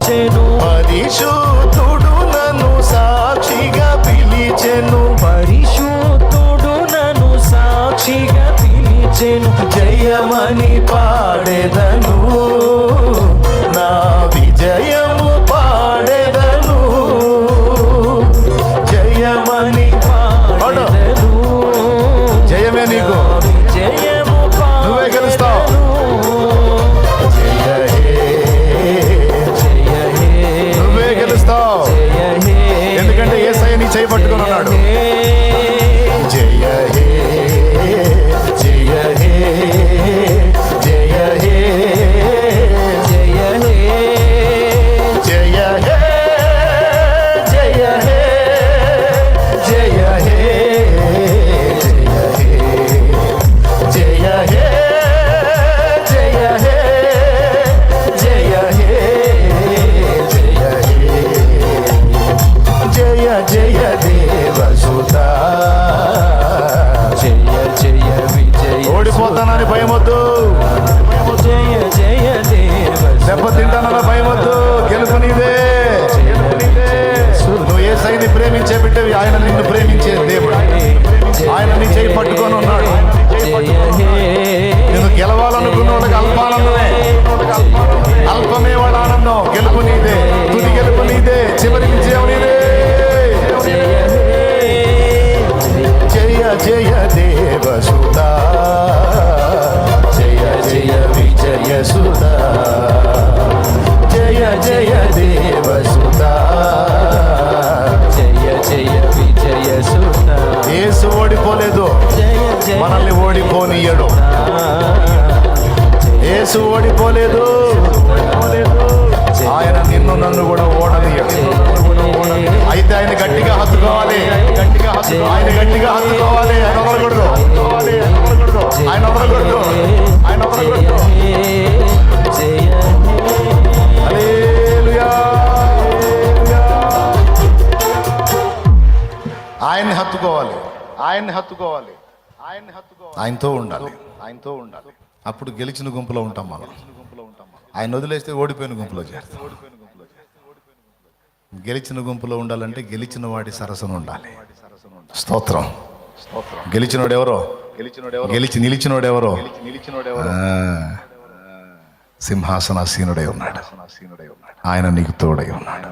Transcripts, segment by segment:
పిలిచెను, పరిశుద్ధుడు నన్ను సాక్షిగా పిలిచెను, పరిశుద్ధుడు నన్ను సాక్షిగా పిలిచెను. జయమని పాడెదను, నా విజయము పాడెదను, జయమని పాడెదను, జయమే నీకు, జయము నువ్వే గెలుస్తావు. జయ హే, జయ హే, నువ్వే గెలుస్తావు. జయ హే, ఎందుకంటే యేసయ్య నీ చేయి పట్టుకొని ఉన్నాడు. జయ హే, జయ హే, జయ హే, జయ హే, జయ హే, జయ హే, జయ హే, జయ హే, జయ హే, జయ హే, జయ జయ దేవసుతా. జయ జయ విజయ, ఓడిపోతానని భయమొద్దు, జయ జయ దేవ, దెబ్బతింటానన్న భయమొద్దు, గెలుపు నీదే. నువ్వు యేసయ్యని ప్రేమించే బిడ్డవి, ఆయన నిన్ను ప్రేమించే దేవుడు. ఆయన నీ చేయి పట్టుకొని ఉన్నాడు. నేను గెలవాలనుకున్న వాళ్ళకి అల్పానందమే, అల్పమే వాళ్ళ ఆనందం. గెలుపు నీదే, తుది గెలుపు నీదే, చివరి విజయం నీదే. జయ జయ దేవసుతా, జయ జయ విజయ సుతా, జయ జయ దేవసుతా. జయ జయ విజయ సుత, యేసు ఓడిపోలేదు, జయ జయ మనల్ని ఓడిపోనీయడు. యేసు ఓడిపోలేదు, ఆయన నిన్ను నన్ను కూడా ఓడనీయడు. అయితే ఆయన గట్టిగా హత్తుకోవాలి, ఆయన గట్టిగా హత్తుకోవాలి. ఆయన వదలకూడదు, ఆయన వదలకూడదు, ఆయన వదలకూడదు. జయ హల్లెలూయా. ఆయన్ని హత్తుకోవాలి, ఆయన్ని హత్తుకోవాలి, ఆయన్ని హత్తుకోవాలి. ఆయనతో ఉండాలి, ఆయనతో ఉండాలి. అప్పుడు గెలిచిన గుంపులో ఉంటాం మనం. ఆయన వదిలేస్తే ఓడిపోయిన గుంపులో చేస్తాం. గెలిచిన గుంపులో ఉండాలంటే గెలిచిన వాడి సరసన ఉండాలి. స్తోత్రం. గెలిచినోడు ఎవరో, గెలిచి నిలిచినోడెవరో, సింహాసనాసీనుడై ఉన్నాడు. ఆయన నీకు తోడై ఉన్నాడు.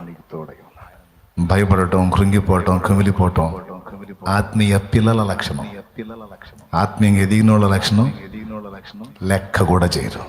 భయపడటం, కృంగిపోవటం, కుమిలిపోవటం ఆత్మీయ పిల్లల లక్షణం. ఆత్మీయంగా ఎదిగినోళ్ళ లక్షణం లెక్క కూడా చేయరు.